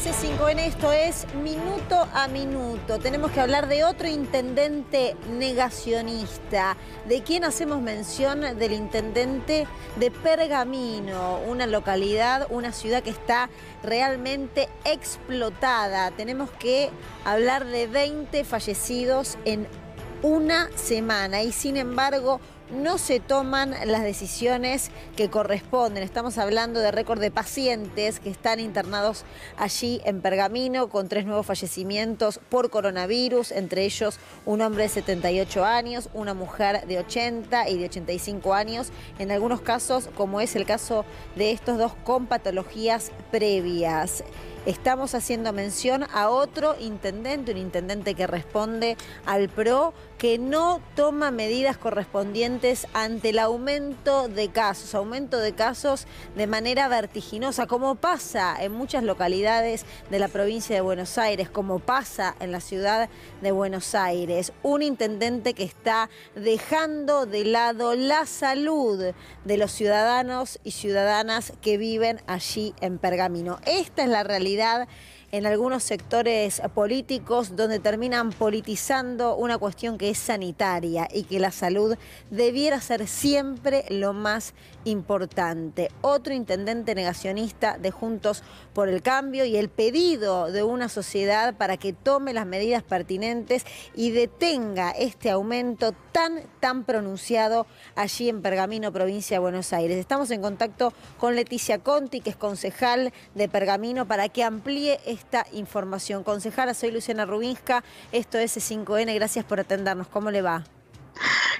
S5N, esto es Minuto a Minuto. Tenemos que hablar de otro intendente negacionista. ¿De quién hacemos mención? Del intendente de Pergamino, una localidad, una ciudad que está realmente explotada. Tenemos que hablar de 20 fallecidos en una semana y sin embargo no se toman las decisiones que corresponden. Estamos hablando de récord de pacientes que están internados allí en Pergamino con 3 nuevos fallecimientos por coronavirus, entre ellos un hombre de 78 años, una mujer de 80 y de 85 años, en algunos casos, como es el caso de estos dos, con patologías previas. Estamos haciendo mención a otro intendente, un intendente que responde al PRO, que no toma medidas correspondientes ante el aumento de casos de manera vertiginosa, como pasa en muchas localidades de la provincia de Buenos Aires, como pasa en la ciudad de Buenos Aires. Un intendente que está dejando de lado la salud de los ciudadanos y ciudadanas que viven allí en Pergamino. Esta es la realidad en algunos sectores políticos, donde terminan politizando una cuestión que es sanitaria y que la salud debiera ser siempre lo más importante. Otro intendente negacionista de Juntos por el Cambio y el pedido de una sociedad para que tome las medidas pertinentes y detenga este aumento tan pronunciado allí en Pergamino, provincia de Buenos Aires. Estamos en contacto con Leticia Conti, que es concejal de Pergamino, para que amplíe esta información. Concejala, soy Luciana Rubinska, esto es S5N, gracias por atendernos. ¿Cómo le va?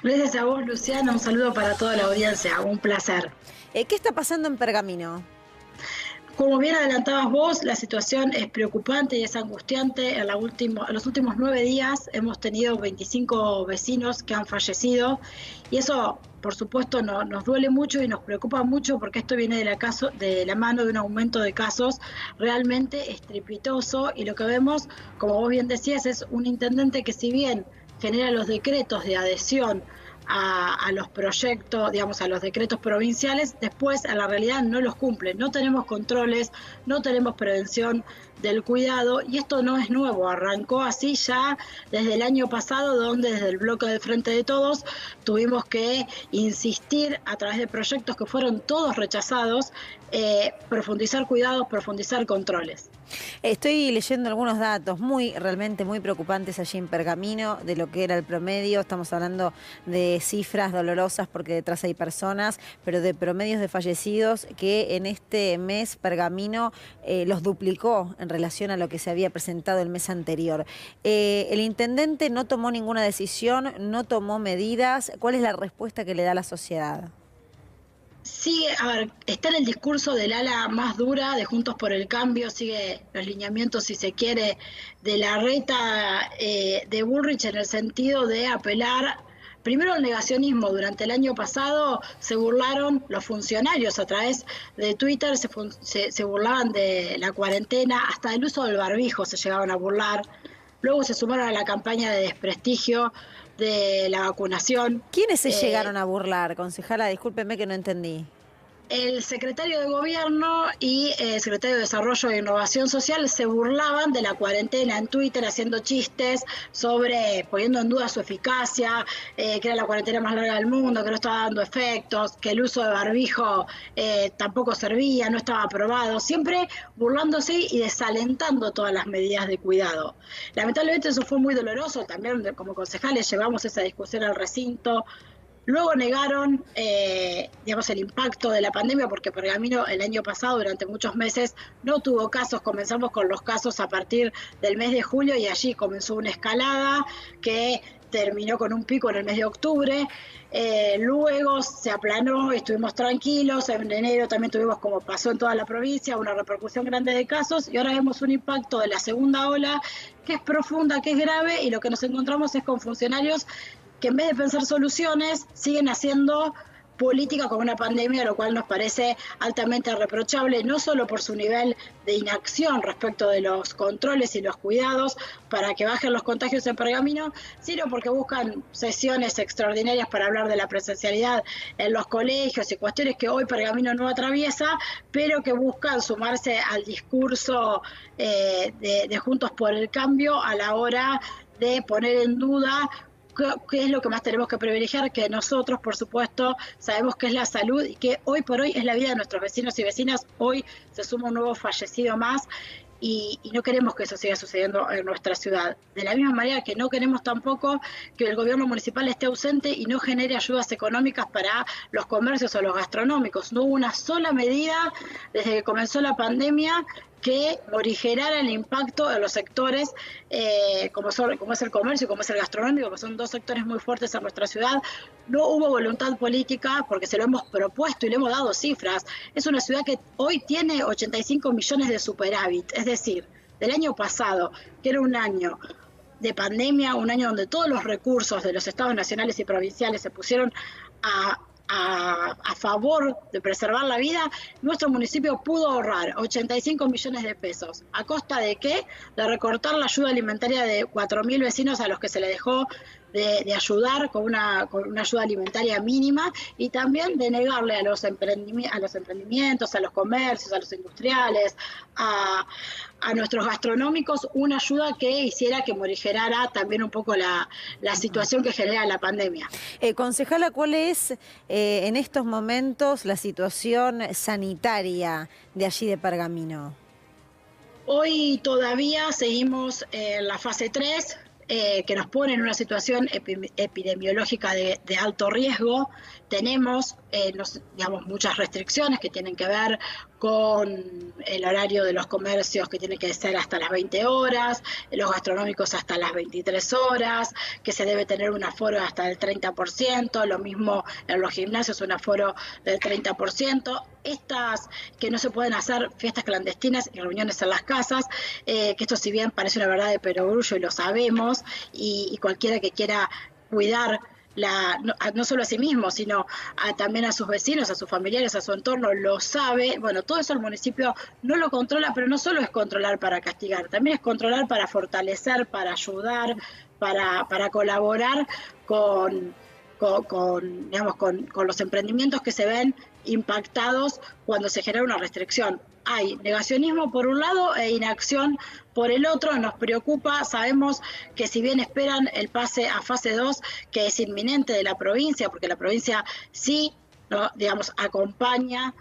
Gracias a vos, Luciana, un saludo para toda la audiencia, un placer. ¿Qué está pasando en Pergamino? Como bien adelantabas vos, la situación es preocupante y es angustiante. En los últimos 9 días hemos tenido 25 vecinos que han fallecido y eso, por supuesto, nos duele mucho y nos preocupa mucho porque esto viene de la mano de un aumento de casos realmente estrepitoso, y lo que vemos, como vos bien decías, es un intendente que, si bien genera los decretos de adhesión a los proyectos, digamos, a los decretos provinciales, después a la realidad no los cumple. No tenemos controles, no tenemos prevención del cuidado, y esto no es nuevo, arrancó así ya desde el año pasado, donde desde el bloque del Frente de Todos tuvimos que insistir a través de proyectos que fueron todos rechazados, profundizar cuidados, profundizar controles. Estoy leyendo algunos datos realmente muy preocupantes allí en Pergamino de lo que era el promedio. Estamos hablando de cifras dolorosas porque detrás hay personas, pero de promedios de fallecidos que en este mes Pergamino los duplicó en relación a lo que se había presentado el mes anterior. El intendente no tomó ninguna decisión, no tomó medidas. ¿Cuál es la respuesta que le da la sociedad? Sigue, a ver, está en el discurso del ala más dura de Juntos por el Cambio, sigue los lineamientos, si se quiere, de la reta de Bullrich, en el sentido de apelar primero al negacionismo. Durante el año pasado se burlaron los funcionarios a través de Twitter, se burlaban de la cuarentena, hasta del uso del barbijo se llegaban a burlar. Luego se sumaron a la campaña de desprestigio de la vacunación. ¿Quiénes se llegaron a burlar, concejala? Discúlpeme que no entendí. El secretario de Gobierno y el secretario de Desarrollo e Innovación Social se burlaban de la cuarentena en Twitter, haciendo chistes poniendo en duda su eficacia, que era la cuarentena más larga del mundo, que no estaba dando efectos, que el uso de barbijo tampoco servía, no estaba aprobado, siempre burlándose y desalentando todas las medidas de cuidado. Lamentablemente eso fue muy doloroso, también como concejales llevamos esa discusión al recinto. Luego negaron, digamos, el impacto de la pandemia, porque Pergamino el año pasado, durante muchos meses, no tuvo casos. Comenzamos con los casos a partir del mes de julio y allí comenzó una escalada que terminó con un pico en el mes de octubre. Luego se aplanó, estuvimos tranquilos. En enero también tuvimos, como pasó en toda la provincia, una repercusión grande de casos, y ahora vemos un impacto de la segunda ola que es profunda, que es grave, y lo que nos encontramos es con funcionarios que en vez de pensar soluciones siguen haciendo política con una pandemia, lo cual nos parece altamente reprochable, no solo por su nivel de inacción respecto de los controles y los cuidados para que bajen los contagios en Pergamino, sino porque buscan sesiones extraordinarias para hablar de la presencialidad en los colegios y cuestiones que hoy Pergamino no atraviesa, pero que buscan sumarse al discurso de Juntos por el Cambio a la hora de poner en duda qué es lo que más tenemos que privilegiar, que nosotros, por supuesto, sabemos que es la salud y que hoy por hoy es la vida de nuestros vecinos y vecinas. Hoy se suma un nuevo fallecido más y no queremos que eso siga sucediendo en nuestra ciudad. De la misma manera que no queremos tampoco que el gobierno municipal esté ausente y no genere ayudas económicas para los comercios o los gastronómicos. No hubo una sola medida desde que comenzó la pandemia que morigerara el impacto de los sectores como es el comercio y como es el gastronómico, que son dos sectores muy fuertes en nuestra ciudad. No hubo voluntad política porque se lo hemos propuesto y le hemos dado cifras. Es una ciudad que hoy tiene 85 millones de superávit, es decir, del año pasado, que era un año de pandemia, un año donde todos los recursos de los estados nacionales y provinciales se pusieron a favor de preservar la vida, nuestro municipio pudo ahorrar 85 millones de pesos. ¿A costa de qué? De recortar la ayuda alimentaria de 4.000 vecinos a los que se le dejó de ayudar con una ayuda alimentaria mínima y también de negarle a los emprendimientos, a los comercios, a los industriales, a nuestros gastronómicos una ayuda que hiciera que morigerara también un poco la situación que genera la pandemia. Concejala, ¿cuál es en estos momentos la situación sanitaria de allí de Pergamino? Hoy todavía seguimos en la fase 3, que nos pone en una situación epidemiológica de alto riesgo. Tenemos muchas restricciones que tienen que ver con el horario de los comercios, que tiene que ser hasta las 20 horas, los gastronómicos hasta las 23 horas, que se debe tener un aforo hasta el 30%, lo mismo en los gimnasios, un aforo del 30%. Estas que no se pueden hacer fiestas clandestinas y reuniones en las casas, que esto si bien parece una verdad de perogrullo y lo sabemos, y cualquiera que quiera cuidar no solo a sí mismo, sino también a sus vecinos, a sus familiares, a su entorno, lo sabe. Bueno, todo eso el municipio no lo controla, pero no solo es controlar para castigar, también es controlar para fortalecer, para ayudar, para colaborar con los emprendimientos que se ven impactados cuando se genera una restricción. Hay negacionismo por un lado e inacción por el otro. Nos preocupa, sabemos que si bien esperan el pase a fase 2, que es inminente de la provincia, porque la provincia sí, acompaña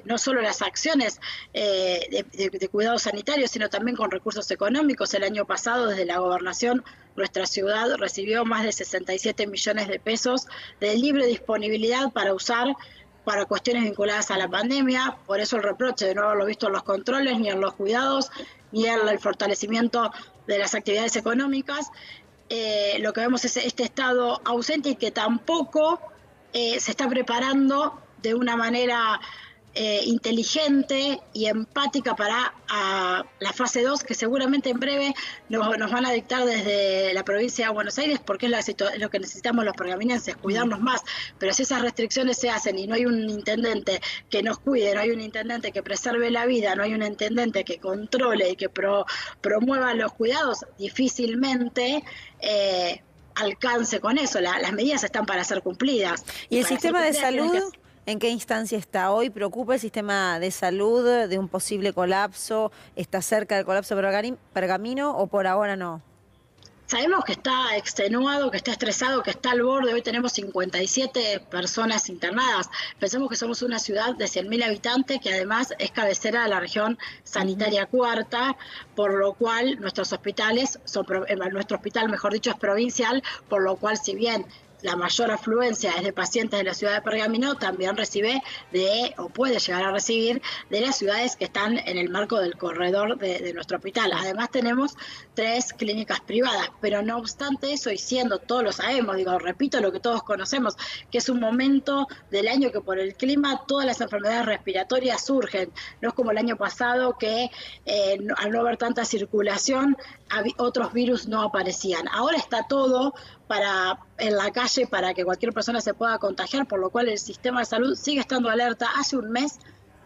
no solo las acciones de cuidado sanitario, sino también con recursos económicos. El año pasado, desde la gobernación, nuestra ciudad recibió más de 67 millones de pesos de libre disponibilidad para usar para cuestiones vinculadas a la pandemia. Por eso el reproche de no haberlo visto en los controles, ni en los cuidados, ni en el fortalecimiento de las actividades económicas. Lo que vemos es este estado ausente y que tampoco se está preparando de una manera inteligente y empática para la fase 2, que seguramente en breve nos van a dictar desde la provincia de Buenos Aires, porque es lo que necesitamos los pergaminenses, cuidarnos más. Pero si esas restricciones se hacen y no hay un intendente que nos cuide, no hay un intendente que preserve la vida, no hay un intendente que controle y que promueva los cuidados, difícilmente alcance con eso. Las medidas están para ser cumplidas. ¿Y el sistema de salud? ¿En qué instancia está hoy? ¿Preocupa el sistema de salud de un posible colapso? ¿Está cerca del colapso Pergamino o por ahora no? Sabemos que está extenuado, que está estresado, que está al borde. Hoy tenemos 57 personas internadas. Pensemos que somos una ciudad de 100.000 habitantes que además es cabecera de la región sanitaria cuarta, por lo cual nuestro hospital, mejor dicho, es provincial, por lo cual si bien la mayor afluencia es de pacientes de la ciudad de Pergamino, también recibe o puede llegar a recibir de las ciudades que están en el marco del corredor de nuestro hospital. Además tenemos 3 clínicas privadas, pero no obstante eso, y siendo, todos lo sabemos, repito lo que todos conocemos, que es un momento del año que por el clima todas las enfermedades respiratorias surgen. No es como el año pasado que al no haber tanta circulación, otros virus no aparecían. Ahora está todo en la calle para que cualquier persona se pueda contagiar, por lo cual el sistema de salud sigue estando alerta. Hace un mes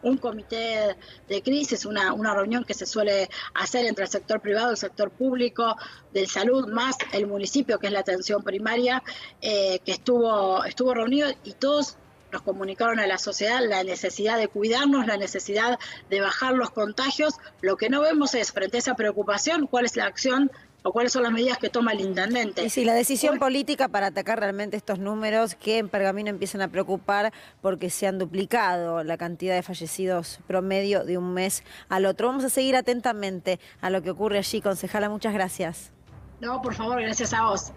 un comité de crisis, una reunión que se suele hacer entre el sector privado, el sector público de salud, más el municipio, que es la atención primaria, que estuvo reunido, y todos nos comunicaron a la sociedad la necesidad de cuidarnos, la necesidad de bajar los contagios. Lo que no vemos es, frente a esa preocupación, cuál es la acción o cuáles son las medidas que toma el intendente. Y sí, la decisión política para atacar realmente estos números que en Pergamino empiezan a preocupar porque se han duplicado la cantidad de fallecidos promedio de un mes al otro. Vamos a seguir atentamente a lo que ocurre allí, concejala. Muchas gracias. No, por favor, gracias a vos.